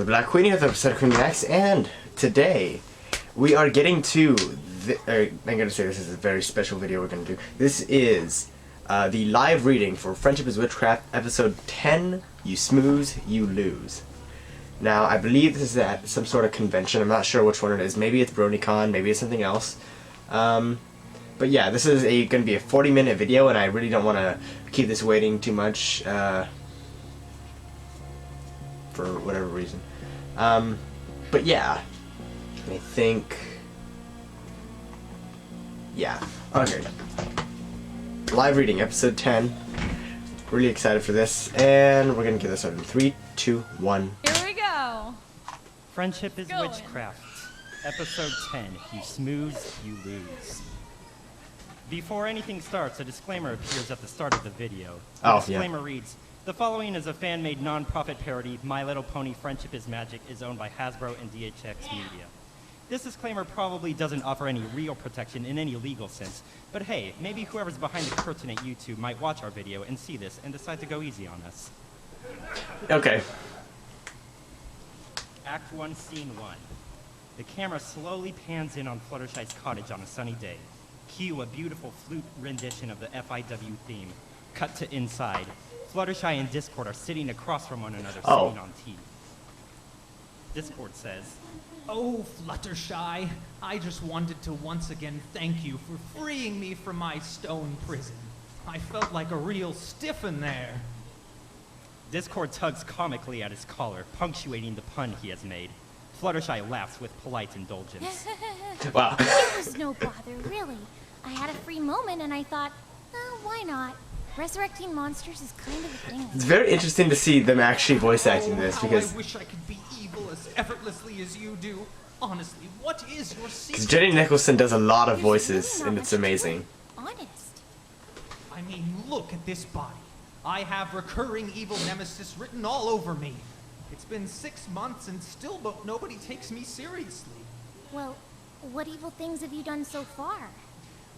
Black Queen here, the episode of Queen Max, and today we are getting to I'm going to say this is a very special video we're going to do. This is the live reading for Friendship is Witchcraft, episode 10, You Smooze, You Lose. Now, I believe this is at some sort of convention. I'm not sure which one it is. Maybe it's BronyCon, maybe it's something else. But yeah, this is going to be a 40-minute video, and I really don't want to keep this waiting too much for whatever reason. But yeah, I think, yeah, okay. Live reading, episode 10. Really excited for this, and we're gonna get this started in 3, 2, 1. Here we go. Friendship is Witchcraft, episode 10. You smooze, you lose. Before anything starts, a disclaimer appears at the start of the video. The disclaimer reads, the following is a fan-made non-profit parody. My Little Pony Friendship is Magic is owned by Hasbro and DHX Media. This disclaimer probably doesn't offer any real protection in any legal sense, but hey, maybe whoever's behind the curtain at YouTube might watch our video and see this and decide to go easy on us. Okay. Act 1, Scene 1. The camera slowly pans in on Fluttershy's cottage on a sunny day. Cue a beautiful flute rendition of the FIW theme. Cut to inside. Fluttershy and Discord are sitting across from one another, sitting on tea. Discord says, "Oh, Fluttershy, I just wanted to once again thank you for freeing me from my stone prison. I felt like a real stiff in there." Discord tugs comically at his collar, punctuating the pun he has made. Fluttershy laughs with polite indulgence. Wow. It was no bother, really. I had a free moment and I thought, why not? Resurrecting monsters is kind of a thing. It's very interesting to see them actually voice acting this, because I wish I could be evil as effortlessly as you do. Honestly, what is your secret? Jenny Nicholson does a lot of voices, and it's amazing. Honest. I mean, look at this body. I have recurring evil nemesis written all over me. It's been 6 months and still nobody takes me seriously. Well, what evil things have you done so far?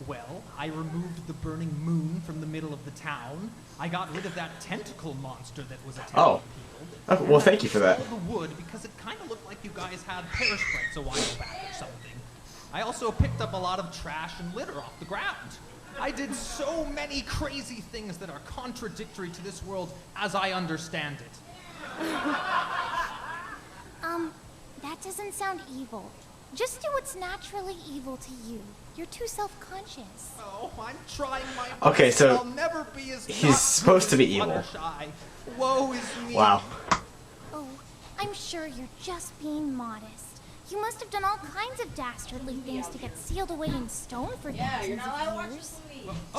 Well, I removed the burning moon from the middle of the town. I got rid of that tentacle monster that was attacking people. Well, thank you for that. I stole the wood because it kind of looked like you guys had pear sprites a while back or something. I also picked up a lot of trash and litter off the ground. I did so many crazy things that are contradictory to this world as I understand it. That doesn't sound evil. Just do what's naturally evil to you. You're too self-conscious. Oh, I'm trying my best. Okay, so I'll never be as he's supposed to be evil. Fluttershy. Woe is me. Wow. Oh, I'm sure you're just being modest. You must have done all kinds of dastardly things to get sealed away in stone for thousands of years.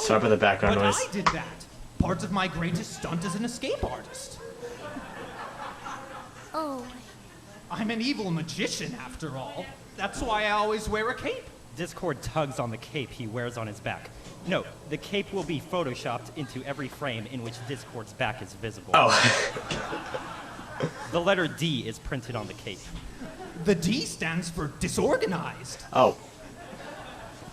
Sorry about the background but noise. I did that. Part of my greatest stunt as an escape artist. Oh. I'm an evil magician, after all. That's why I always wear a cape. Discord tugs on the cape he wears on his back. Note, the cape will be photoshopped into every frame in which Discord's back is visible. Oh. The letter D is printed on the cape. The D stands for disorganized. Oh.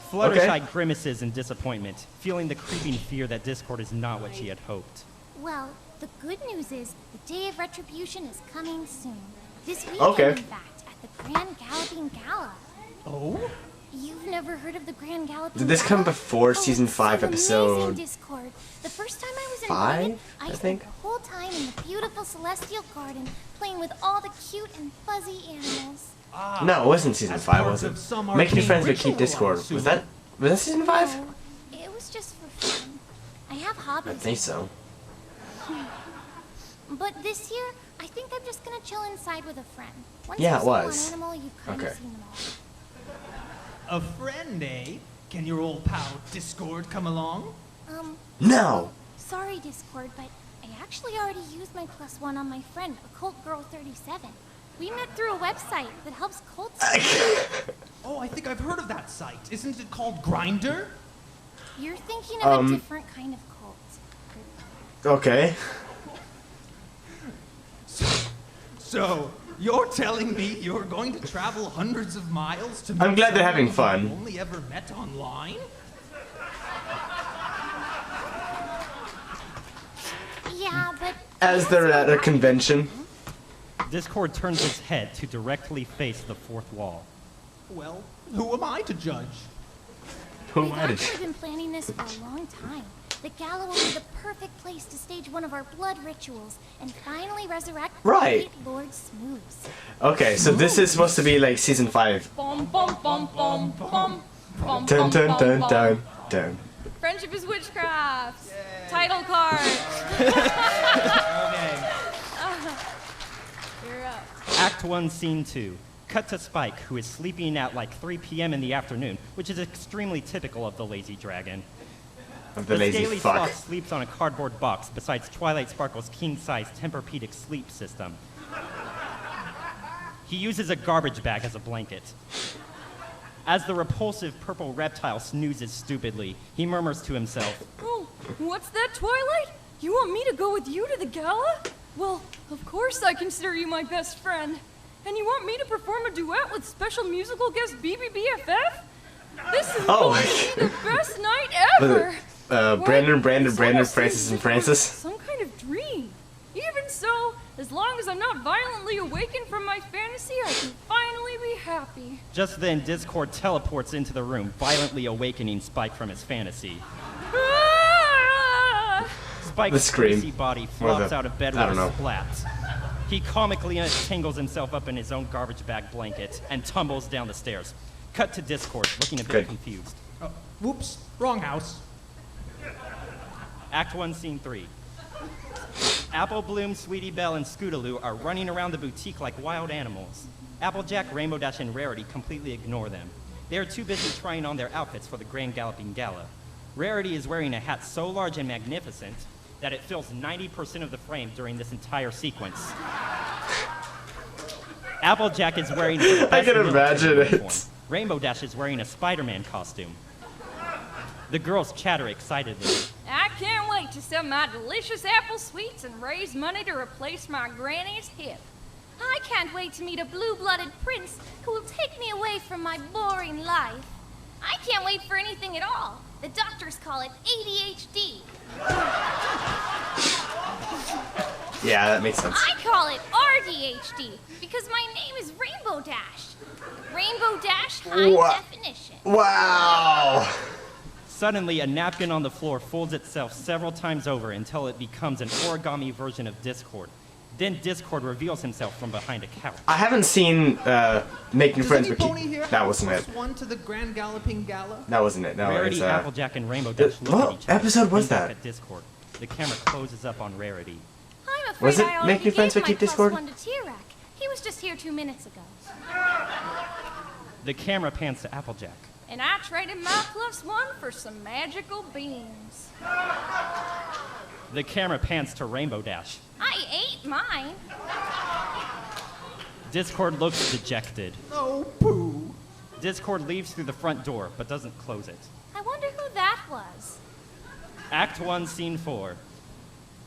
Fluttershy grimaces in disappointment, feeling the creeping fear that Discord is not what she had hoped. Well, the good news is the day of retribution is coming soon. This weekend, in fact, at the Grand Galloping Gala. Oh? You've never heard of the Grand Galloping Did this Gala? come before season 5 episode Discord. The first time I was in 5, I think? spent the whole time in the beautiful celestial garden playing with all the cute and fuzzy animals. No, it wasn't season 5, was it? Make new friends but keep Discord. Was that season 5? No, it was just for fun. I have hobbies. I think so. But this year, I think I'm just gonna chill inside with a friend. Once Yeah, you've it seen was. one animal, you've kind of seen them all. A friend, eh? Can your old pal Discord come along? No! Sorry, Discord, but I actually already used my +1 on my friend, Occult Girl 37. We met through a website that helps cults. Oh, I think I've heard of that site. Isn't it called Grindr? You're thinking of a different kind of cult. Okay. So, you're telling me you're going to travel hundreds of miles to meet I'm glad they're having someone fun. you've only ever met online? Yeah, but... As they're at a convention. Discord turns his head to directly face the fourth wall. Well, who am I to judge? Who am I We've to? actually been planning this for a long time. The gala will be the perfect place to stage one of our blood rituals and finally resurrect Right. great Lord Smooze. Okay, so this is supposed to be like season 5. Bum bum bum bum bum. Bum, Dun bum, dun bum, dun bum. dun dun. Friendship is witchcraft. Title card. Okay. You're up. Act 1, Scene 2. Cut to Spike, who is sleeping at like 3 p.m. in the afternoon, which is extremely typical of the lazy dragon. Of the lazy scaly fuck. sloth sleeps on a cardboard box beside Twilight Sparkle's king-size Tempur-Pedic sleep system. He uses a garbage bag as a blanket. As the repulsive purple reptile snoozes stupidly, he murmurs to himself, Oh, what's that, Twilight? You want me to go with you to the gala? Well, of course I consider you my best friend. And you want me to perform a duet with special musical guest BBBFF? This is going to be the best night ever! Brandon, This almost Francis, seems and like Francis. Some kind of dream. Even so, as long as I'm not violently awakened from my fantasy, I can finally be happy. Just then, Discord teleports into the room, violently awakening Spike from his fantasy. Ah! Spike's The scream. greasy body flops out of bed with I don't a know. splat. He comically tangles himself up in his own garbage bag blanket and tumbles down the stairs. Cut to Discord, looking a bit Good. confused. Oh, whoops, wrong house. Act 1, Scene 3. Apple Bloom, Sweetie Belle, and Scootaloo are running around the boutique like wild animals. Applejack, Rainbow Dash, and Rarity completely ignore them. They are too busy trying on their outfits for the Grand Galloping Gala. Rarity is wearing a hat so large and magnificent that it fills 90% of the frame during this entire sequence. Applejack is wearing his I best can imagine military it. uniform. Rainbow Dash is wearing a Spider-Man costume. The girls chatter excitedly. I can't wait to sell my delicious apple sweets and raise money to replace my granny's hip. I can't wait to meet a blue-blooded prince who will take me away from my boring life. I can't wait for anything at all. The doctors call it ADHD. Yeah, that makes sense. I call it RDHD because my name is Rainbow Dash. Rainbow Dash High What? Definition. Wow. Suddenly, a napkin on the floor folds itself several times over until it becomes an origami version of Discord. Then Discord reveals himself from behind a couch. I haven't seen Making Does Friends any with pony Keith. here That have wasn't it. +1 to the Grand Galloping Gala? That wasn't it. No, Rarity, it's Applejack, and Rainbow Dash look what at each other. episode was then look that? At Discord. The camera closes up on Rarity. I'm afraid Was it I already Making Friends gave with Keith my Discord? +1 to T-Rex. He was just here 2 minutes ago. The camera pans to Applejack. And I traded my +1 for some magical beans. The camera pans to Rainbow Dash. I ate mine. Discord looks dejected. Oh, poo. Discord leaves through the front door, but doesn't close it. I wonder who that was. Act 1, Scene 4.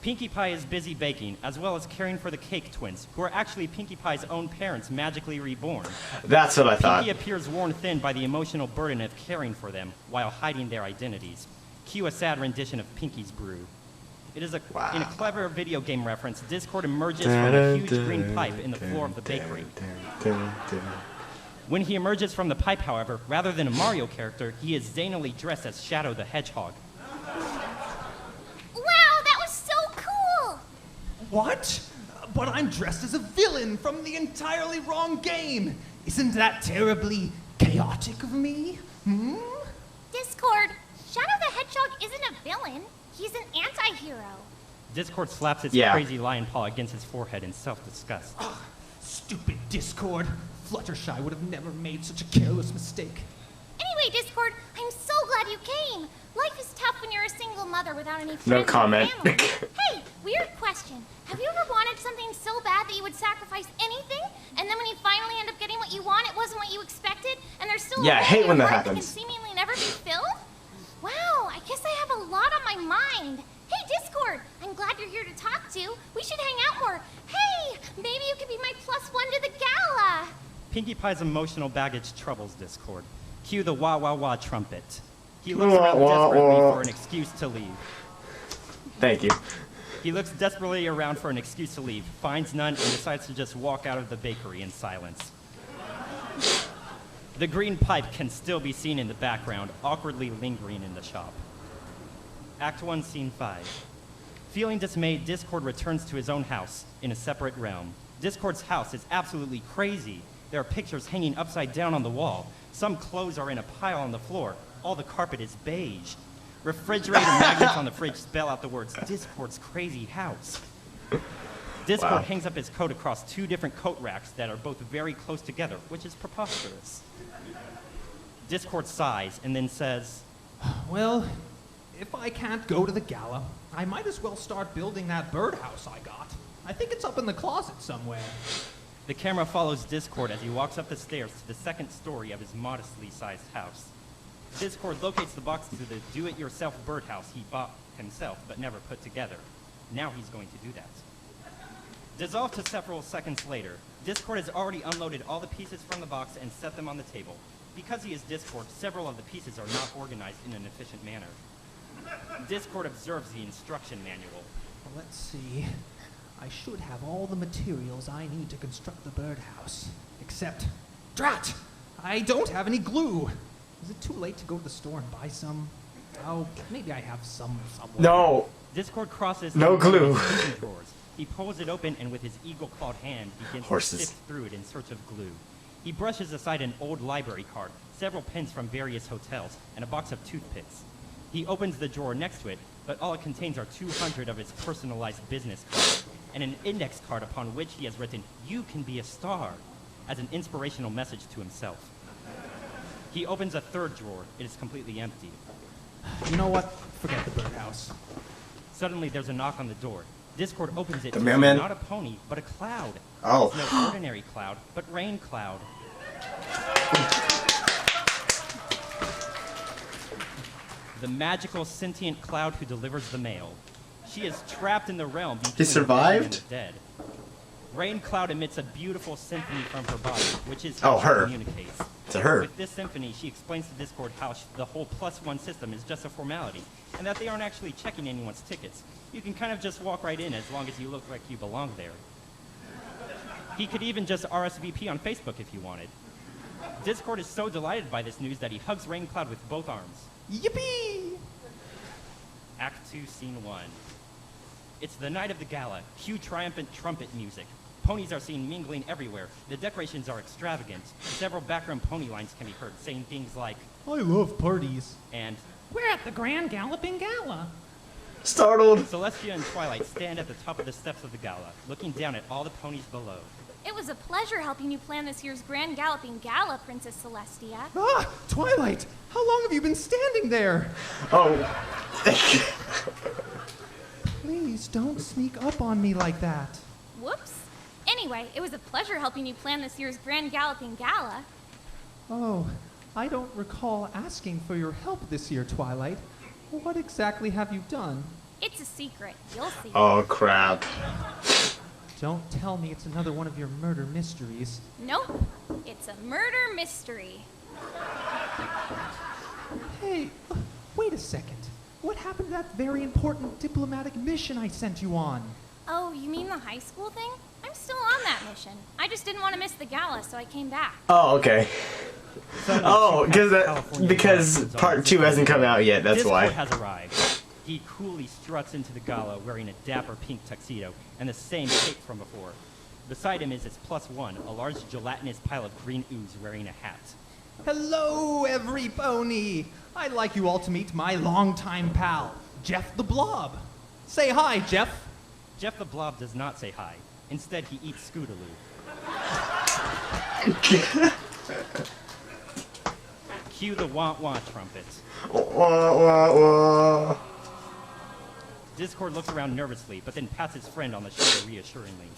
Pinkie Pie is busy baking, as well as caring for the Cake Twins, who are actually Pinkie Pie's own parents magically reborn. That's what I thought. Pinkie appears worn thin by the emotional burden of caring for them while hiding their identities. Cue a sad rendition of Pinkie's Brew. It is in a clever video game reference, Discord emerges from a huge green pipe in the floor of the bakery. When he emerges from the pipe, however, rather than a Mario character, he is zanily dressed as Shadow the Hedgehog. Wow, that was so cool! What? But I'm dressed as a villain from the entirely wrong game. Isn't that terribly chaotic of me? Hmm? Discord, Shadow the Hedgehog isn't a villain. He's an anti-hero. Discord slaps its Yeah. crazy lion paw against his forehead in self-disgust. Stupid Discord. Fluttershy would have never made such a careless mistake. Anyway, Discord, I'm so glad you came. Life is tough when you're a single mother without any friends No or comment. family. Hey, weird question. Have you ever wanted something so bad that you would sacrifice anything, and then when you finally end up getting what you want, it wasn't what you expected, and there's still Yeah, I a hate hole when in your that heart that can happens. seemingly never be filled? Wow, I guess I have a lot on my mind. Hey, Discord, I'm glad you're here to talk to. We should hang out more. Hey, maybe you could be my +1 to the gala. Pinkie Pie's emotional baggage troubles Discord. Cue the wah wah wah trumpet. He looks around Wah, wah, desperately wah. for an excuse to leave. Thank you. He looks desperately around for an excuse to leave, finds none, and decides to just walk out of the bakery in silence. The green pipe can still be seen in the background, awkwardly lingering in the shop. Act 1, Scene 5. Feeling dismayed, Discord returns to his own house in a separate realm. Discord's house is absolutely crazy. There are pictures hanging upside down on the wall. Some clothes are in a pile on the floor. All the carpet is beige. Refrigerator magnets on the fridge spell out the words, Discord's crazy house. Discord hangs up his coat across 2 different coat racks that are both very close together, which is preposterous. Discord sighs and then says, Well, if I can't go to the gala, I might as well start building that birdhouse I got. I think it's up in the closet somewhere. The camera follows Discord as he walks up the stairs to the 2nd story of his modestly sized house. Discord locates the box to the do-it-yourself birdhouse he bought himself but never put together. Now he's going to do that. Dissolved to several seconds later, Discord has already unloaded all the pieces from the box and set them on the table. Because he is Discord, several of the pieces are not organized in an efficient manner. Discord observes the instruction manual. Well, let's see. I should have all the materials I need to construct the birdhouse. Except, drat! I don't have any glue. Is it too late to go to the store and buy some? Oh, maybe I have some somewhere. No. Discord crosses No glue. his drawers. He pulls it open and with his eagle-clawed hand begins to sift through it in search of glue. He brushes aside an old library card, several pins from various hotels, and a box of toothpicks. He opens the drawer next to it, but all it contains are 200 of his personalized business cards, and an index card upon which he has written, "You can be a star," as an inspirational message to himself. He opens a 3rd drawer. It is completely empty. You know what? Forget the birdhouse. Suddenly, there's a knock on the door. Discord opens it The to mailman? not a pony, but a cloud. Oh. It's no ordinary cloud, but rain cloud. The magical sentient cloud who delivers the mail. She is trapped in the realm between He survived? the living and the dead. Rain Cloud emits a beautiful symphony from her body, which is Oh, how she her. communicates. It's a her. With this symphony, she explains to Discord how the whole +1 system is just a formality, and that they aren't actually checking anyone's tickets. You can kind of just walk right in as long as you look like you belong there. He could even just RSVP on Facebook if you wanted. Discord is so delighted by this news that he hugs Rain Cloud with both arms. Yippee! Act 2, Scene 1. It's the night of the gala. Cue triumphant trumpet music. Ponies are seen mingling everywhere. The decorations are extravagant. Several background pony lines can be heard, saying things like, I love parties. and We're at the Grand Galloping Gala. Startled. Celestia and Twilight stand at the top of the steps of the gala, looking down at all the ponies below. It was a pleasure helping you plan this year's Grand Galloping Gala, Princess Celestia. Ah, Twilight! How long have you been standing there? Oh. Please don't sneak up on me like that. Whoops. Anyway, it was a pleasure helping you plan this year's Grand Galloping Gala. Oh, I don't recall asking for your help this year, Twilight. What exactly have you done? It's a secret. You'll see. Oh, crap. Don't tell me it's another one of your murder mysteries. Nope. It's a murder mystery. Hey, wait a second. What happened to that very important diplomatic mission I sent you on? Oh, you mean the high school thing? I'm still on that mission. I just didn't want to miss the gala, so I came back. Oh, okay. Suddenly, Oh, two packs of California because comes on part the 2 hasn't come out yet, that's Discord why. has arrived. He coolly struts into the gala wearing a dapper pink tuxedo and the same cape from before. Beside him is his +1, a large gelatinous pile of green ooze wearing a hat. Hello, every pony! I'd like you all to meet my longtime pal, Jeff the Blob. Say hi, Jeff. Jeff the Blob does not say hi. Instead, he eats Scootaloo. Cue the wah-wah trumpet. Wah, wah, wah. Discord looks around nervously, but then pats his friend on the shoulder reassuringly.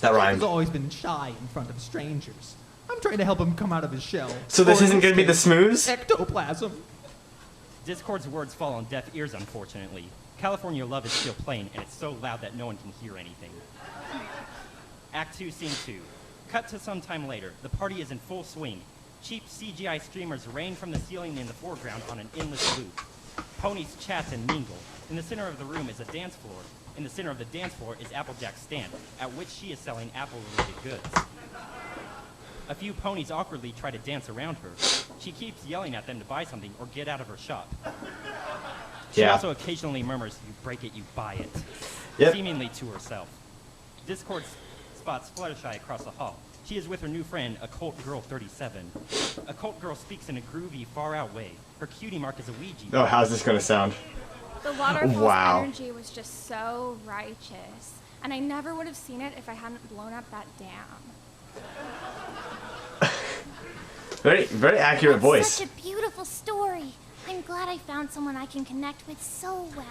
That He's rhymed. always been shy in front of strangers. I'm trying to help him come out of his shell. So this Or in isn't gonna be the case, Smooze? Ectoplasm. Discord's words fall on deaf ears, unfortunately. California Love is still playing, and it's so loud that no one can hear anything. Act 2, Scene 2. Cut to some time later. The party is in full swing. Cheap CGI streamers rain from the ceiling in the foreground on an endless loop. Ponies chat and mingle. In the center of the room is a dance floor. In the center of the dance floor is Applejack's stand, at which she is selling apple-related goods. A few ponies awkwardly try to dance around her. She keeps yelling at them to buy something or get out of her shop. She also occasionally murmurs, "You break it, you buy it," seemingly to herself. Discord spots Fluttershy across the hall. She is with her new friend, Occult Girl 37. Occult Girl speaks in a groovy, far-out way. Her cutie mark is a Ouija. Oh, how's this gonna sound? The waterfall's energy was just so righteous, and I never would have seen it if I hadn't blown up that dam. Very, very accurate voice. Such a beautiful story. I'm glad I found someone I can connect with so well.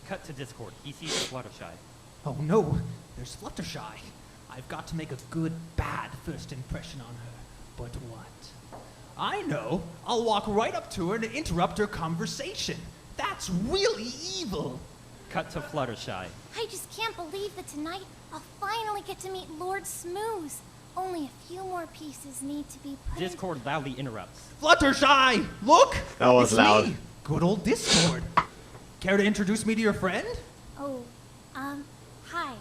Cut to Discord. He sees Fluttershy. Oh no, there's Fluttershy. I've got to make a good, bad first impression on her. But what? I know. I'll walk right up to her and interrupt her conversation. That's really evil. Cut to Fluttershy. I just can't believe that tonight I'll finally get to meet Lord Smooze. Only a few more pieces need to be put Discord loudly interrupts. Fluttershy! Look! That was it's loud. Me. Good old Discord. Care to introduce me to your friend? Oh, hi.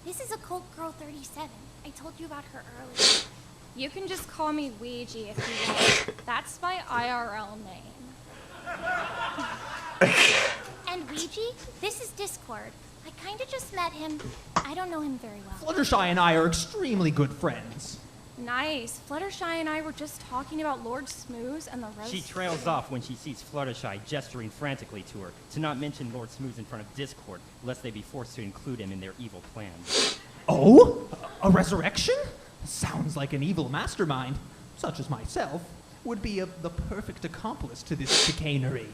This is Occult Girl 37. I told you about her earlier. You can just call me Ouija if you want. That's my IRL name. And Ouija, this is Discord. I kinda just met him. I don't know him very well. Fluttershy and I are extremely good friends. Nice. Fluttershy and I were just talking about Lord Smooze and the roast. She trails off when she sees Fluttershy gesturing frantically to her, to not mention Lord Smooze in front of Discord, lest they be forced to include him in their evil plans. Oh? A resurrection? Sounds like an evil mastermind, such as myself, would be the perfect accomplice to this chicanery.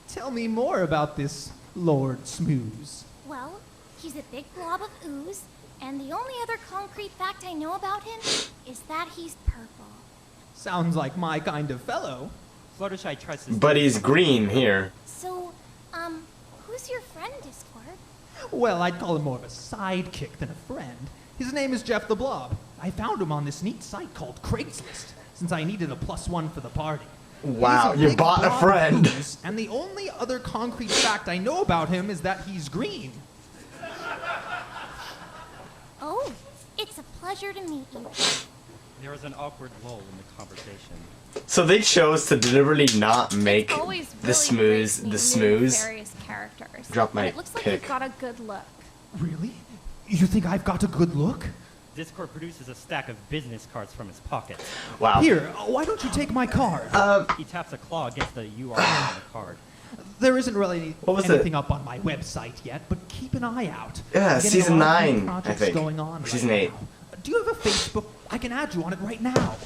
Tell me more about this Lord Smooze. Well, he's a big blob of ooze, and the only other concrete fact I know about him is that he's purple. Sounds like my kind of fellow. Fluttershy tries to... But he's green here. So, who's your friend, Discord? Well, I'd call him more of a sidekick than a friend. His name is Jeff the Blob. I found him on this neat site called Craigslist, since I needed a +1 for the party. Wow, you bought a friend. And the only other concrete fact I know about him is that he's green. Oh, it's a pleasure to meet you. There is an awkward lull in the conversation. So they chose to deliberately not make It's always the really Smooze great the to meet Smooze. various characters. Drop my But it looks like pick. you've got a good look. Really? You think I've got a good look? Discord produces a stack of business cards from his pocket. Wow. Here, why don't you take my card? He taps a claw against the URL on the card. There isn't really What was anything up on my website yet, but keep an eye out. Yeah, I'm getting season a lot of new 9, I projects think. Going on Season right 8. now. Do you have a Facebook? I can add you on it right now.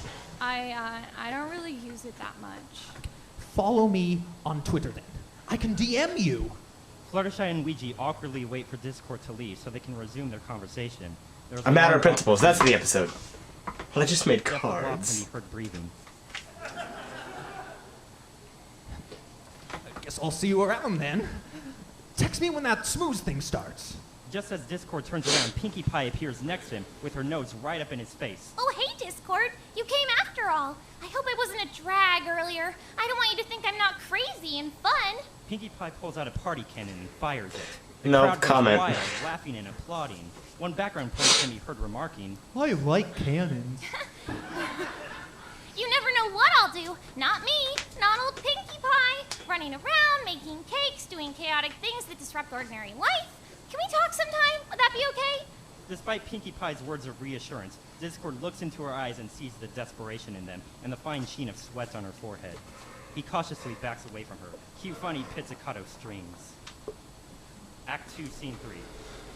I don't really use it that much. Follow me on Twitter then. I can DM you. Fluttershy and Ouija awkwardly wait for Discord to leave so they can resume their conversation. There's A matter long of principles. That's the episode. Well, I just made Jeff the Blob can cards. be heard breathing. I guess I'll see you around then. Text me when that Smooze thing starts. Just as Discord turns around, Pinkie Pie appears next to him with her nose right up in his face. Oh, hey, Discord. You came after all. I hope I wasn't a drag earlier. I don't want you to think I'm not crazy and fun. Pinkie Pie pulls out a party cannon and fires it. The No crowd goes comment. wild, laughing and applauding. One background player can be heard remarking, I like cannons. You never know what I'll do. Not me. Not old Pinkie Pie. Running around, making cakes, doing chaotic things that disrupt ordinary life. Can we talk sometime? Would that be okay? Despite Pinkie Pie's words of reassurance, Discord looks into her eyes and sees the desperation in them and the fine sheen of sweat on her forehead. He cautiously backs away from her. Cue funny pizzicato strings. Act 2, Scene 3.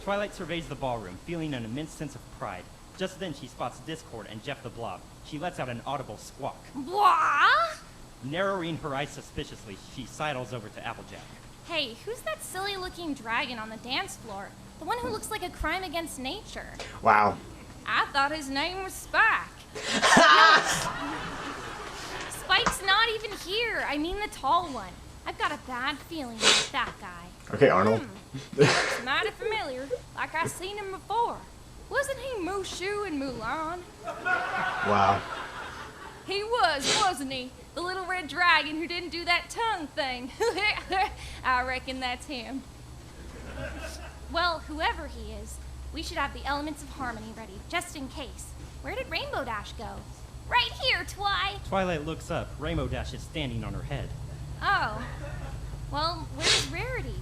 Twilight surveys the ballroom, feeling an immense sense of pride. Just then she spots Discord and Jeff the Blob. She lets out an audible squawk. Blah! Narrowing her eyes suspiciously, she sidles over to Applejack. Hey, who's that silly-looking dragon on the dance floor? The one who looks like a crime against nature. Wow. I thought his name was Spike. Spike's not even here. I mean the tall one. I've got a bad feeling about that guy. Okay, Arnold. Looks mighty familiar, like I seen him before. Wasn't he Mushu in Mulan? Wow. He was, wasn't he? The little red dragon who didn't do that tongue thing. I reckon that's him. Well, whoever he is, we should have the elements of harmony ready, just in case. Where did Rainbow Dash go? Right here, Twi! Twilight looks up. Rainbow Dash is standing on her head. Oh. Well, where's Rarity?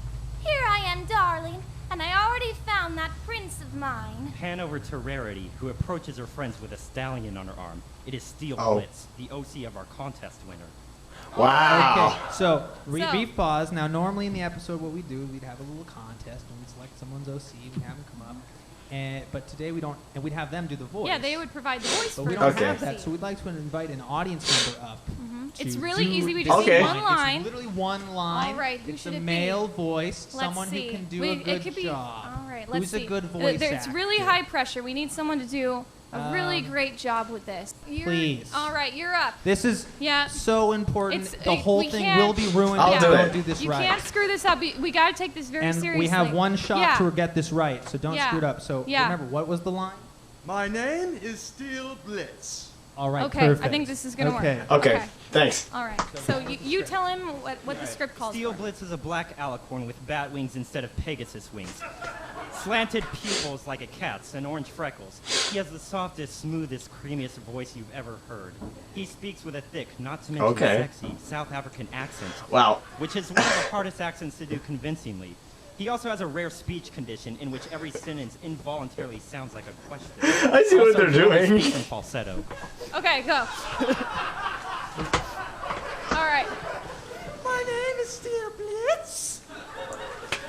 Here I am, darling, and I already found that prince of mine. Pan over to Rarity, who approaches her friends with a stallion on her arm. It is Steel Oh. Blitz, the OC of our contest winner. Wow. Okay, so So- brief pause. Now, normally in the episode, what we do is we'd have a little contest, and we'd select someone's OC, we'd have them come up, but today we don't, and we'd have them do the voice. Yeah, they would provide the voice But for we the don't Okay. have that, OC. so we'd like to invite an audience member up. It's to really do easy. We this just Okay. need one line. It's literally one line. All right, who it's should a it be? male voice, Let's someone see. who can do Wait, a good it could be, job. All right, let's Who's see. a good voice It's really actor? high pressure. We need someone to do a really Um, great job with this. please. All right, you're up. This is Yeah. so important. It's- The whole we thing can't- will be ruined I'll if do we it. don't do this You right. can't screw this up. We got to take this very And seriously. we have one shot Yeah. to get this right, so don't Yeah. screw it up. So Yeah. remember, what was the line? My name is Steel Blitz. All right, Okay, perfect. I think this is gonna Okay. work. Okay, thanks. All right. So you tell him what the script calls Steel for. Blitz is a black alicorn with bat wings instead of Pegasus wings. Slanted pupils like a cat's and orange freckles. He has the softest, smoothest, creamiest voice you've ever heard. He speaks with a thick, not to mention Okay. sexy, South African accent, Wow. which is one of the hardest accents to do convincingly. He also has a rare speech condition in which every sentence involuntarily sounds like a question. I see what Also, they're he only doing. speaks in falsetto. Okay, go. All right. My name is Steel Blitz.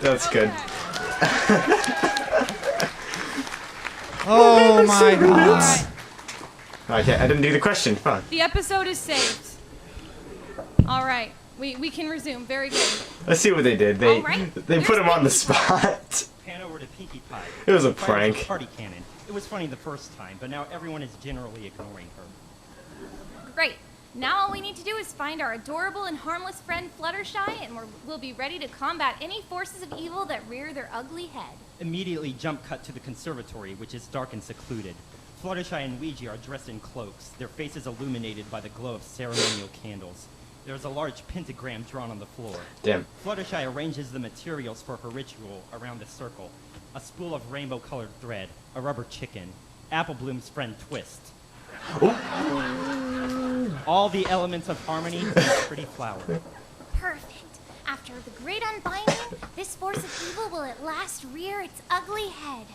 That's good. Oh my All god. right. Okay, I didn't do the question. Fine. The episode is saved. All right. We can resume. Very good. Let's see what they did. They All right. they put him on the spot. Pan over to Pinkie Pie. It was a Pinkie Pie prank. party cannon. It was funny the first time, but now everyone is generally ignoring her. Great. Now all we need to do is find our adorable and harmless friend Fluttershy, and we'll be ready to combat any forces of evil that rear their ugly head. Immediately jump cut to the conservatory, which is dark and secluded. Fluttershy and Ouija are dressed in cloaks, their faces illuminated by the glow of ceremonial candles. There's a large pentagram drawn on the floor. Damn. Fluttershy arranges the materials for her ritual around the circle. A spool of rainbow-colored thread, a rubber chicken, Apple Bloom's friend Twist. All the elements of harmony and a pretty flower. Perfect. After the great unbinding, this force of evil will at last rear its ugly head.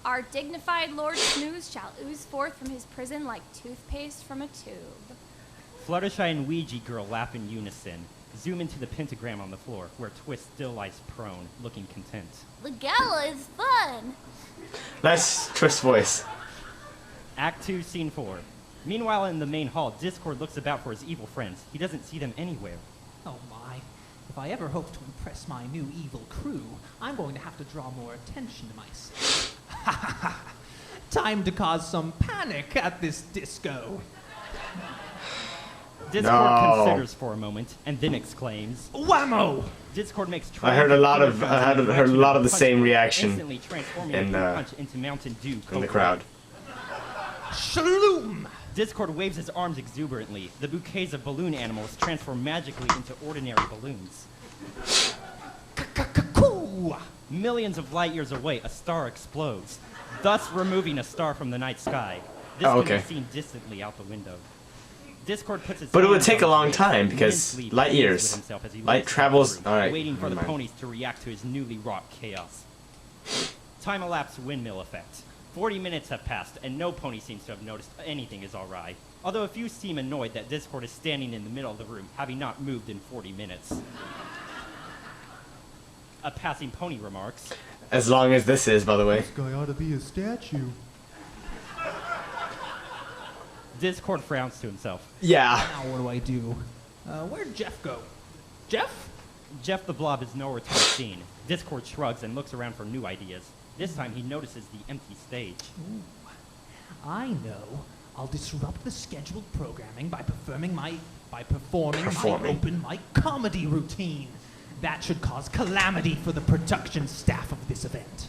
Our dignified Lord Smooze shall ooze forth from his prison like toothpaste from a tube. Fluttershy and Ouija girl laugh in unison. Zoom into the pentagram on the floor, where Twist still lies prone, looking content. The gala is fun. Nice twist voice. Act 2, Scene 4. Meanwhile, in the main hall, Discord looks about for his evil friends. He doesn't see them anywhere. Oh my. If I ever hope to impress my new evil crew, I'm going to have to draw more attention to myself. Time to cause some panic at this disco. Discord No. considers for a moment, and then exclaims, Whammo! Discord makes I heard a lot of triumphant I heard a lot of the punch, same reaction instantly transforming in, a punch into Mountain Dew in the Coke. crowd. Shaloom! Discord waves his arms exuberantly. The bouquets of balloon animals transform magically into ordinary balloons. Coo! Millions of light years away, a star explodes, thus removing a star from the night sky. This Oh, can okay. be seen distantly out the window. Discord puts his But it would hands take on a long his time face, because immensely light pleased years. with himself as he Light looks travels- around the room, alright, waiting for never the mind. ponies to react to his newly wrought chaos. Time-elapsed windmill effect. 40 minutes have passed, and no pony seems to have noticed anything is awry. Although a few seem annoyed that Discord is standing in the middle of the room, having not moved in 40 minutes. A passing pony remarks, As long as this is, by the way. Guy ought to be a statue. Discord frowns to himself. Yeah. Now what do I do? Where'd Jeff go? Jeff? Jeff the Blob is nowhere to be seen. Discord shrugs and looks around for new ideas. This time he notices the empty stage. I know. I'll disrupt the scheduled programming by performing my open mic comedy routine. That should cause calamity for the production staff of this event.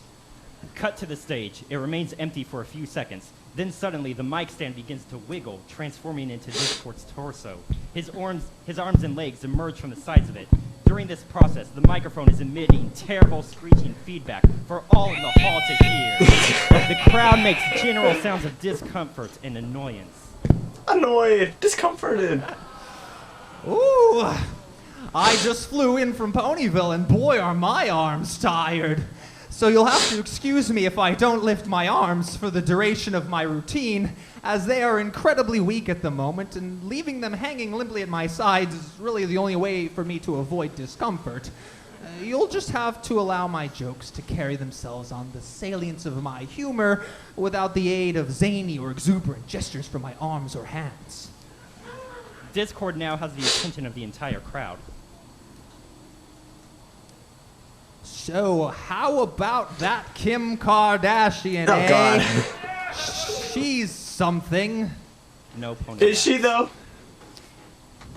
Cut to the stage. It remains empty for a few seconds. Then suddenly the mic stand begins to wiggle, transforming into Discord's torso. His arms and legs emerge from the sides of it. During this process, the microphone is emitting terrible screeching feedback for all in the hall to hear. The crowd makes general sounds of discomfort and annoyance. Annoyed, discomforted. Ooh, I just flew in from Ponyville and boy are my arms tired. So you'll have to excuse me if I don't lift my arms for the duration of my routine, as they are incredibly weak at the moment, and leaving them hanging limply at my sides is really the only way for me to avoid discomfort. You'll just have to allow my jokes to carry themselves on the salience of my humor without the aid of zany or exuberant gestures from my arms or hands. Discord now has the attention of the entire crowd. So, how about that Kim Kardashian, Oh, eh? God. She's something. No pony. Is she though?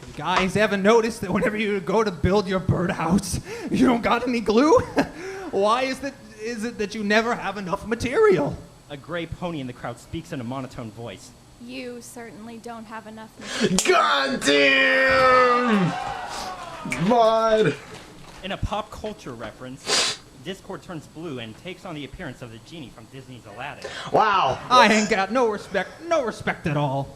You guys ever noticed that whenever you go to build your birdhouse, you don't got any glue? Why is it that you never have enough material? A gray pony in the crowd speaks in a monotone voice. You certainly don't have enough. God damn! Mod. In a pop culture reference, Discord turns blue and takes on the appearance of the genie from Disney's Aladdin. Wow. I ain't got no respect at all.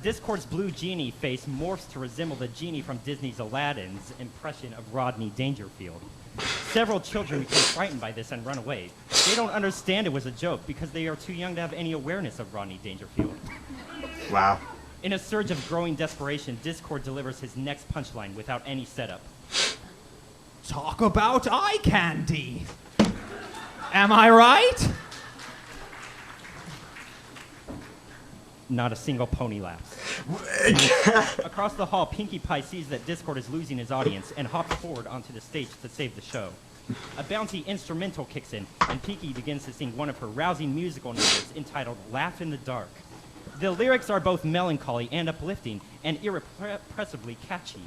Discord's blue genie face morphs to resemble the genie from Disney's Aladdin's impression of Rodney Dangerfield. Several children become frightened by this and run away. They don't understand it was a joke because they are too young to have any awareness of Rodney Dangerfield. Wow. In a surge of growing desperation, Discord delivers his next punchline without any setup. Talk about eye candy. Am I right? Not a single pony laughs. Across the hall, Pinkie Pie sees that Discord is losing his audience and hops forward onto the stage to save the show. A bouncy instrumental kicks in, and Pinkie begins to sing one of her rousing musical numbers entitled Laugh in the Dark. The lyrics are both melancholy and uplifting, and irrepressibly catchy.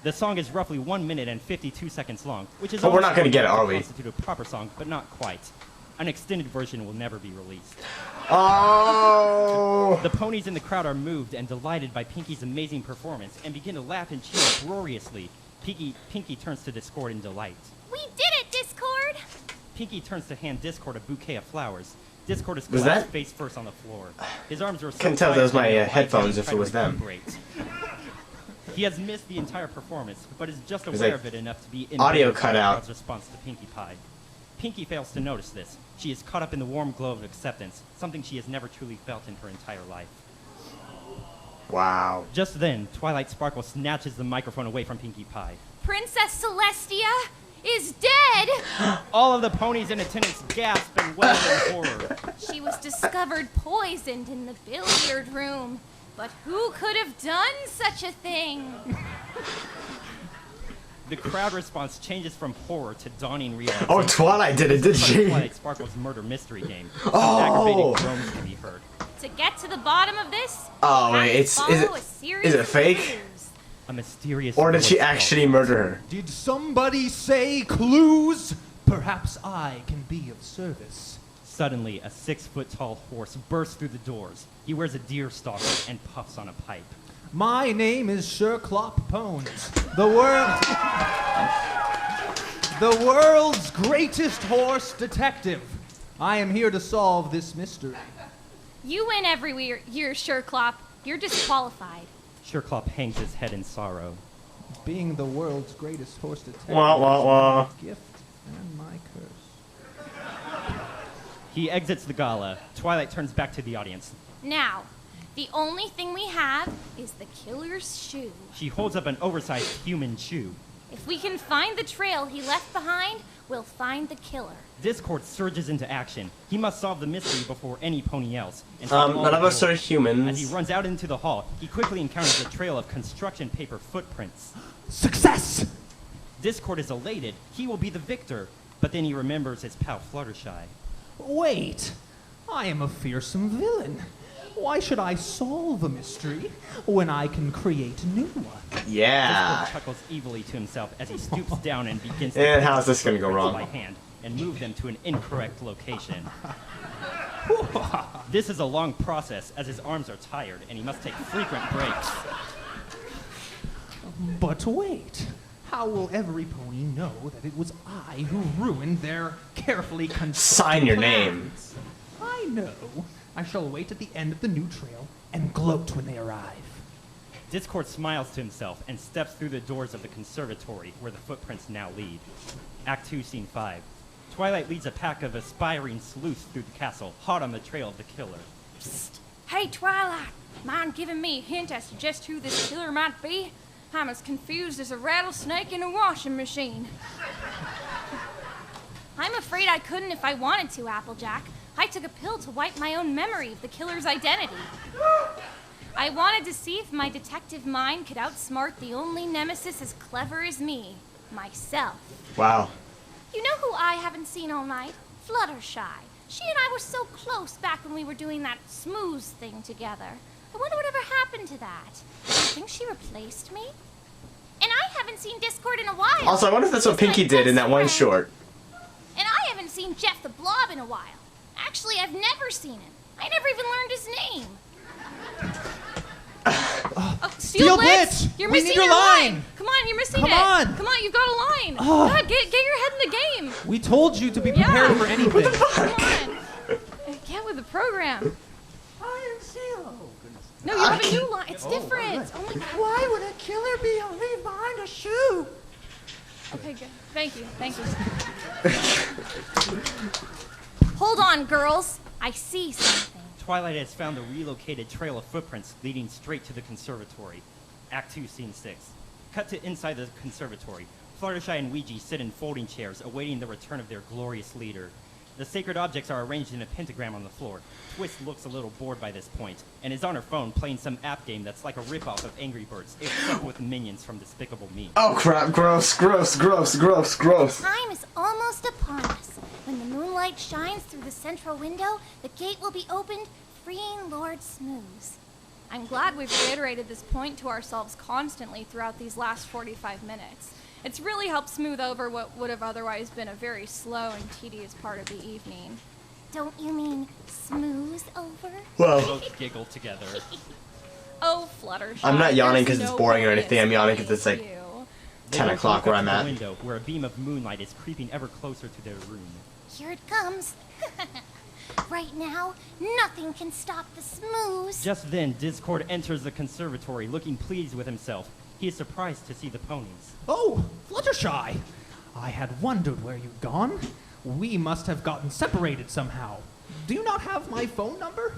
The song is roughly 1 minute and 52 seconds long, which is But we're not gonna get it, are to we? constitute a proper song, but not quite. An extended version will never be released. Oh. The ponies in the crowd are moved and delighted by Pinkie's amazing performance and begin to laugh and cheer uproariously. Pinkie turns to Discord in delight. We did it, Discord! Pinkie turns to hand Discord a bouquet of flowers. Discord is Was collapsed that- face first on the floor. His arms are so Couldn't tell if tired that was my, that he headphones tried if it was to them. recuperate. He has missed the entire performance, but is just There's, aware like, of it enough to be audio embarrassed by cut the out. crowd's response to Pinkie Pie. Pinkie fails to notice this. She is caught up in the warm glow of acceptance, something she has never truly felt in her entire life. Wow. Just then, Twilight Sparkle snatches the microphone away from Pinkie Pie. Princess Celestia is dead! All of the ponies in attendance gasp and wail in horror. She was discovered poisoned in the billiard room. But who could have done such a thing? The crowd response changes from horror to dawning realization. Oh, Twilight did it, did From she? Twilight Sparkle's murder mystery game. Oh. Aggravating groans can be heard. To get to the bottom of this, Oh, we wait, have to is follow a it series of fake? clues. A mysterious Or did she voice actually calls. murder her? Did somebody say clues? Perhaps I can be of service. Suddenly, a 6-foot-tall horse bursts through the doors. He wears a deer stalker and puffs on a pipe. My name is Sherclop Pones, the world's greatest horse detective. I am here to solve this mystery. You win every year, Sherclop. You're disqualified. Sherclop hangs his head in sorrow. Being the world's greatest horse detective Wah, wah, wah. is my gift and my curse. He exits the gala. Twilight turns back to the audience. Now, the only thing we have is the killer's shoe. She holds up an oversized human shoe. If we can find the trail he left behind, we'll find the killer. Discord surges into action. He must solve the mystery before any pony else. And stop all None of the us are doors. humans. As he runs out into the hall, he quickly encounters a trail of construction paper footprints. Success! Discord is elated. He will be the victor. But then he remembers his pal Fluttershy. Wait, I am a fearsome villain. Why should I solve a mystery when I can create a new one? Yeah. Discord chuckles evilly to himself as he stoops down and begins to And pick how's the this gonna go footprints wrong? by hand and move them to an incorrect location. This is a long process as his arms are tired and he must take frequent breaks. But wait, How will every pony know that it was I who ruined their carefully constructed Sign your name. plans? I know. I shall wait at the end of the new trail and gloat when they arrive. Discord smiles to himself and steps through the doors of the conservatory where the footprints now lead. Act 2, Scene 5. Twilight leads a pack of aspiring sleuths through the castle, hot on the trail of the killer. Psst. Hey, Twilight. Mind giving me a hint as to just who this killer might be? I'm as confused as a rattlesnake in a washing machine. I'm afraid I couldn't if I wanted to, Applejack. I took a pill to wipe my own memory of the killer's identity. I wanted to see if my detective mind could outsmart the only nemesis as clever as me, myself. Wow. You know who I haven't seen all night? Fluttershy. She and I were so close back when we were doing that Smooze thing together. I wonder whatever happened to that. Do you think she replaced me? And I haven't seen Discord in a while. Also, I wonder if that's what He's my Pinky did in best that one friend. short. And I haven't seen Jeff the Blob in a while. Actually, I've never seen him. I never even learned his name. Steel Blitz! You're We missing need your your line! Come on, you're missing Come it. on! Come on, you've got a line. Oh. God, get your head in the game. We told you to be prepared for anything. Come on. Get with the program. I am Seal. No, you have a new line. It's different. Oh my God. Why would a killer leave behind a shoe? Okay, good. Thank you. Thank you. Hold on, girls. I see something. Twilight has found a relocated trail of footprints leading straight to the conservatory. Act 2, Scene 6. Cut to inside the conservatory. Fluttershy and Ouija sit in folding chairs, awaiting the return of their glorious leader. The sacred objects are arranged in a pentagram on the floor. Twist looks a little bored by this point, and is on her phone playing some app game that's like a ripoff of Angry Birds, except with minions from Despicable Me. Oh crap, gross, gross, gross, gross, gross. Time is almost upon us. When the moonlight shines through the central window, the gate will be opened, freeing Lord Smooze. I'm glad we've reiterated this point to ourselves constantly throughout these last 45 minutes. It's really helped smooth over what would have otherwise been a very slow and tedious part of the evening. Don't you mean smooth over? They Well, both giggle together. Oh, Fluttershy. I'm not yawning there's 'cause it's no boring or way anything. it's I'm yawning 'cause funny it's like to you. 10 They o'clock look where up I'm to the at. window, where a beam of moonlight is creeping ever closer to their room. Here it comes. Right now, nothing can stop the Smooze. Just then, Discord enters the conservatory, looking pleased with himself. He is surprised to see the ponies. Oh, Fluttershy! I had wondered where you'd gone. We must have gotten separated somehow. Do you not have my phone number?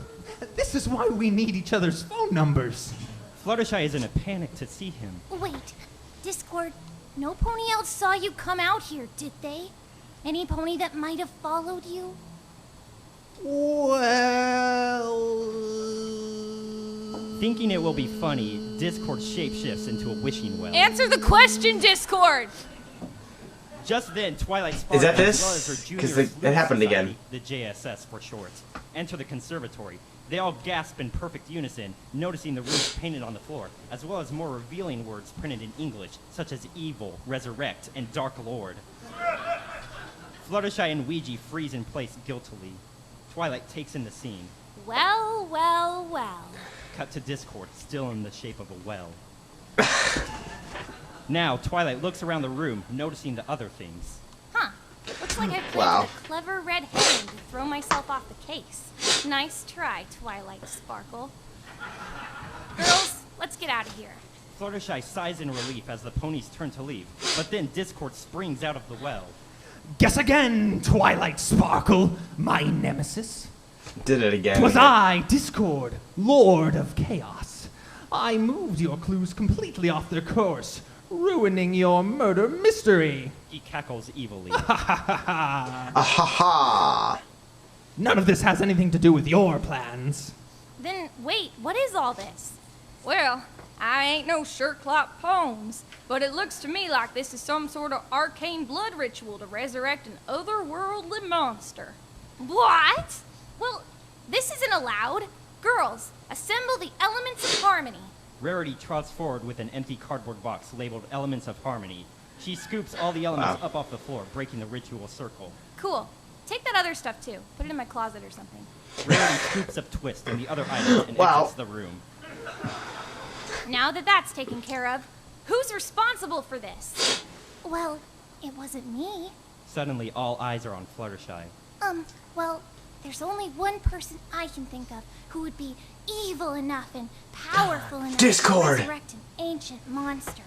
This is why we need each other's phone numbers. Fluttershy is in a panic to see him. Wait, Discord, no pony else saw you come out here, did they? Any pony that might have followed you? Well... Thinking it will be funny, Discord shapeshifts into a wishing well. Answer the question, Discord! Just then, Twilight Is Sparkle, that as this? well as her 'Cause junior it sleuth happened society, again. the JSS for short, enter the conservatory. They all gasp in perfect unison, noticing the runes painted on the floor, as well as more revealing words printed in English, such as evil, resurrect, and dark lord. Fluttershy and Ouija freeze in place guiltily. Twilight takes in the scene. Well, well, well. Cut to Discord, still in the shape of a well. Now, Twilight looks around the room, noticing the other things. Huh. Looks like I've Wow. planted a clever red herring to throw myself off the case. Nice try, Twilight Sparkle. Girls, let's get out of here. Fluttershy sighs in relief as the ponies turn to leave, but then Discord springs out of the well. Guess again, Twilight Sparkle, my nemesis. Did it again. 'Twas I, Discord, Lord of Chaos. I moved your clues completely off their course, ruining your murder mystery. He cackles evilly. Ah ha ha! None of this has anything to do with your plans. Then, wait, what is all this? Well, I ain't no Sherlock Holmes, but it looks to me like this is some sort of arcane blood ritual to resurrect an otherworldly monster. What? Well, this isn't allowed. Girls, assemble the elements of harmony. Rarity trots forward with an empty cardboard box labeled Elements of Harmony. She scoops all the elements up off the floor, breaking the ritual circle. Cool. Take that other stuff too. Put it in my closet or something. Rarity scoops up Twist and the other items and Wow. exits the room. Now that that's taken care of, Who's responsible for this? Well, it wasn't me. Suddenly, all eyes are on Fluttershy. Well, there's only one person I can think of who would be evil enough and powerful enough Discord. to resurrect an ancient monster.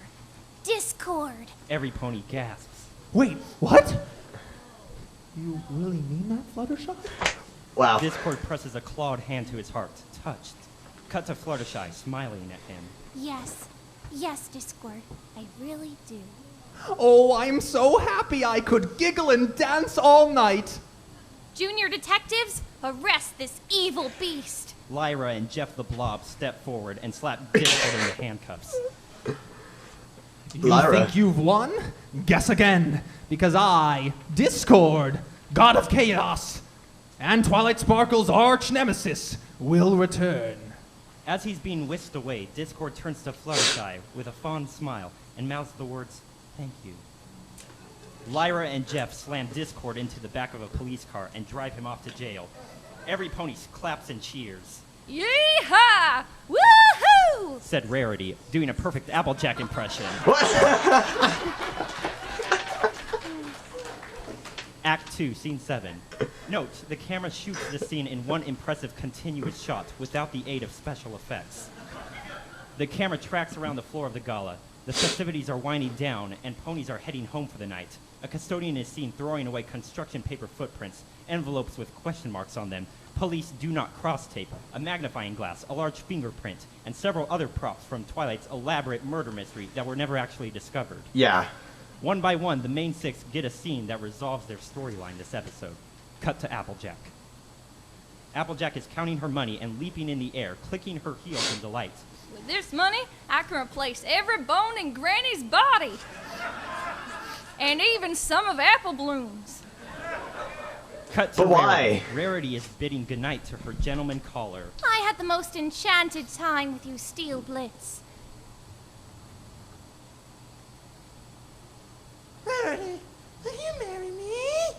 Discord. Every pony gasps. Wait, what? You really mean that, Fluttershy? Wow. Discord presses a clawed hand to his heart, touched. Cut to Fluttershy, smiling at him. Yes. Yes, Discord. I really do. Oh, I'm so happy I could giggle and dance all night. Junior detectives, arrest this evil beast. Lyra and Jeff the Blob step forward and slap Discord into handcuffs. You Lyra. think you've won? Guess again, because I, Discord, God of Chaos, and Twilight Sparkle's arch nemesis, will return. As he's being whisked away, Discord turns to Fluttershy with a fond smile and mouths the words, "Thank you." Lyra and Jeff slam Discord into the back of a police car and drive him off to jail. Every pony claps and cheers. Yeehaw! Woohoo! Said Rarity, doing a perfect Applejack impression. Act 2, Scene 7. Note, the camera shoots the scene in one impressive continuous shot without the aid of special effects. The camera tracks around the floor of the gala. The festivities are winding down, and ponies are heading home for the night. A custodian is seen throwing away construction paper footprints, envelopes with question marks on them, police do not cross tape, a magnifying glass, a large fingerprint, and several other props from Twilight's elaborate murder mystery that were never actually discovered. Yeah. One by one, the main six get a scene that resolves their storyline this episode. Cut to Applejack. Applejack is counting her money and leaping in the air, clicking her heels in delight. With this money, I can replace every bone in Granny's body. And even some of Apple Bloom's. Cut to But why? Rarity. Rarity is bidding goodnight to her gentleman caller. I had the most enchanted time with you, Steel Blitz. Rarity, will you marry me?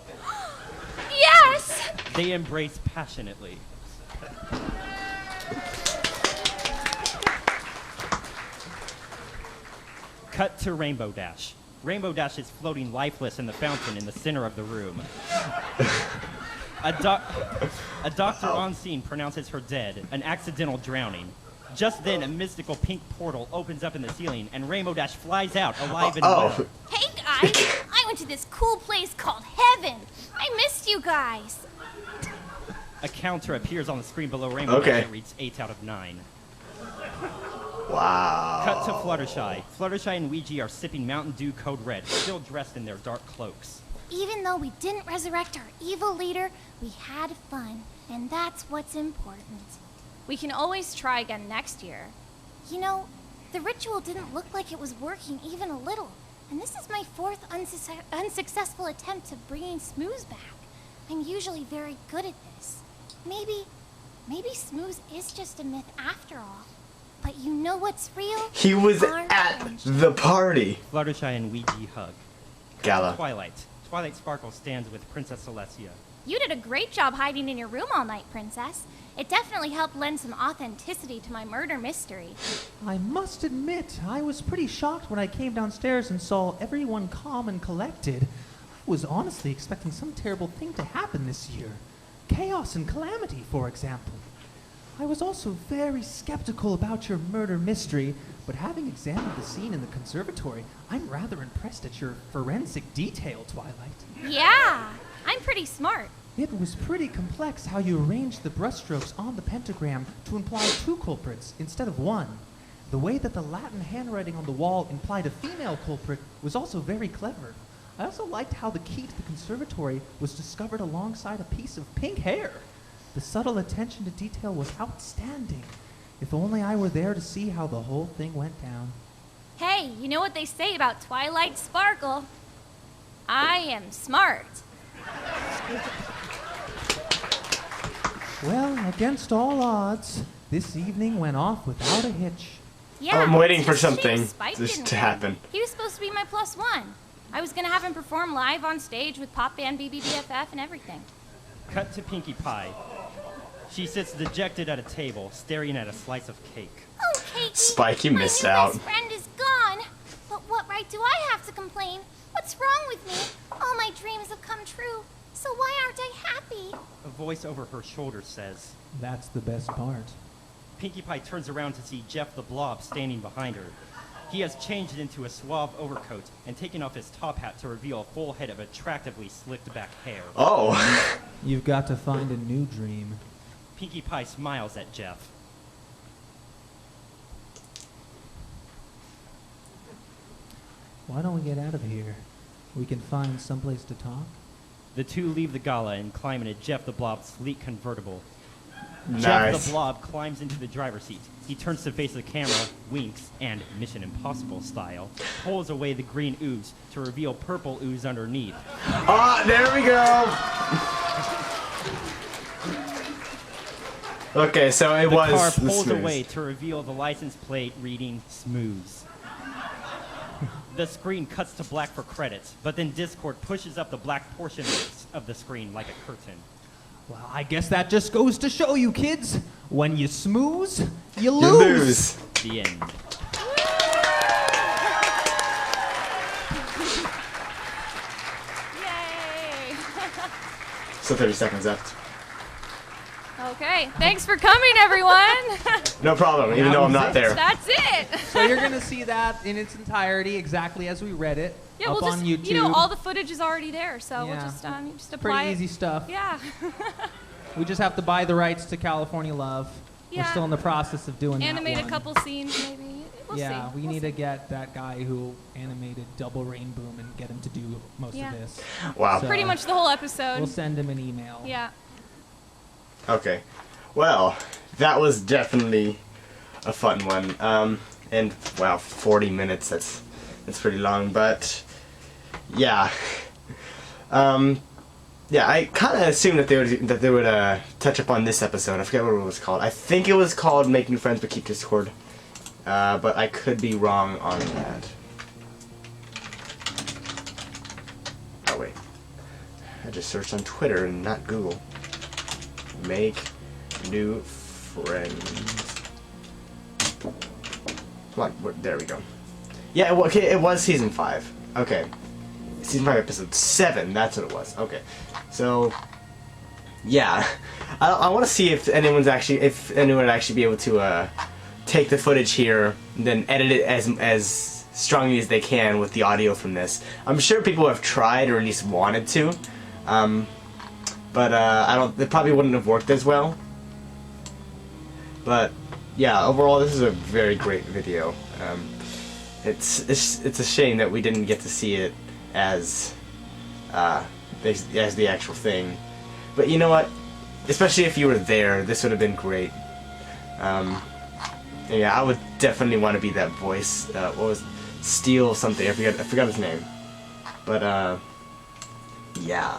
Yes! They embrace passionately. Cut to Rainbow Dash. Rainbow Dash is floating lifeless in the fountain in the center of the room. A doctor on scene pronounces her dead, an accidental drowning. Just then, a mystical pink portal opens up in the ceiling, and Rainbow Dash flies out alive and well. Hey guys, I went to this cool place called Heaven. I missed you guys. A counter appears on the screen below Rainbow Dash and reads 8 out of 9. Wow. Cut to Fluttershy. Fluttershy and Ouija are sipping Mountain Dew Code Red, still dressed in their dark cloaks. Even though we didn't resurrect our evil leader, we had fun, and that's what's important. We can always try again next year. You know, the ritual didn't look like it was working even a little, and this is my 4th unsuccessful attempt to bringing Smooze back. I'm usually very good at this. Maybe Smooze is just a myth after all. But you know what's real? He was Our at friendship. the party. Fluttershy and Ouija hug. Gala. Twilight. Twilight Sparkle stands with Princess Celestia. You did a great job hiding in your room all night, Princess. It definitely helped lend some authenticity to my murder mystery. I must admit, I was pretty shocked when I came downstairs and saw everyone calm and collected. I was honestly expecting some terrible thing to happen this year. Chaos and calamity, for example. I was also very skeptical about your murder mystery, but having examined the scene in the conservatory, I'm rather impressed at your forensic detail, Twilight. Yeah, I'm pretty smart. It was pretty complex how you arranged the brushstrokes on the pentagram to imply 2 culprits instead of 1. The way that the Latin handwriting on the wall implied a female culprit was also very clever. I also liked how the key to the conservatory was discovered alongside a piece of pink hair. The subtle attention to detail was outstanding. If only I were there to see how the whole thing went down. Hey, you know what they say about Twilight Sparkle? I am smart. Well, against all odds, this evening went off without a hitch. Yeah, I'm waiting it's for a shame something Spike just didn't to win. happen. He was supposed to be my +1. I was gonna have him perform live on stage with pop band BBBFF and everything. Cut to Pinkie Pie. She sits dejected at a table, staring at a slice of cake. Oh, Katie, Spike, you my missed new out. best friend is gone. right do I have to complain? What's wrong with me? All my dreams have come true. So why aren't I happy? A voice over her shoulder says, That's the best part. Pinkie Pie turns around to see Jeff the Blob standing behind her. He has changed into a suave overcoat and taken off his top hat to reveal a full head of attractively slicked back hair. Oh. You've got to find a new dream. Pinkie Pie smiles at Jeff. Why don't we get out of here? We can find someplace to talk. The two leave the gala and climb into Jeff the Blob's sleek convertible. Nice. Jeff the Blob climbs into the driver's seat. He turns to face the camera, winks, and, Mission Impossible style, pulls away the green ooze to reveal purple ooze underneath. Ah, there we go. Okay, so it was The car the pulls Smooze. away to reveal the license plate reading Smooze. The screen cuts to black for credits, but then Discord pushes up the black portion of the screen like a curtain. Well, I guess that just goes to show you, kids. When you smooze, you You lose. lose. The end. Yay! So 30 seconds left. Okay, thanks for coming, everyone. No problem, even though I'm not there. That's it. So you're gonna see that in its entirety, exactly as we read it, Yeah, up we'll on just, YouTube. you know, all the footage is already there, so we'll Yeah. just apply Pretty it. easy stuff. Yeah. We just have to buy the rights to California Love. We're Yeah. still in the process of doing Animate that a one. couple scenes, maybe. We'll Yeah, see. we We'll need see. to get that guy who animated Double Rain Boom and get him to do most Yeah. of this. Wow. So- Pretty much the whole episode. We'll send him an email. Yeah. Okay. Well, that was definitely a fun one. And wow, 40 minutes, that's pretty long, but yeah. Yeah, I kind of assumed that they would touch upon this episode. I forget what it was called. I think it was called Make New Friends But Keep Discord. But I could be wrong on that. Oh wait. I just searched on Twitter and not Google. Make new friends. Come on, there we go. Yeah, okay, it was season 5. Okay. Season 5, episode 7, that's what it was. Okay. So, yeah. I want to see if anyone would actually be able to take the footage here and then edit it as strongly as they can with the audio from this. I'm sure people have tried or at least wanted to. But it probably wouldn't have worked as well. But yeah, overall this is a very great video. It's a shame that we didn't get to see it as the actual thing. But you know what? Especially if you were there, this would have been great. Yeah, I would definitely want to be that voice. What was Steel something? I forgot his name. But yeah.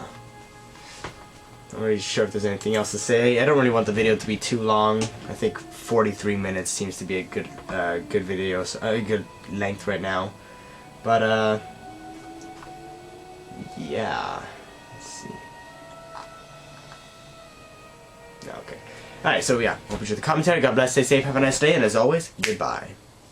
I'm not really sure if there's anything else to say. I don't really want the video to be too long. I think 43 minutes seems to be a good video, so, a good length right now. But yeah. Let's see. Okay. Alright, so yeah, hope you enjoyed the commentary. God bless, stay safe, have a nice day, and as always, goodbye.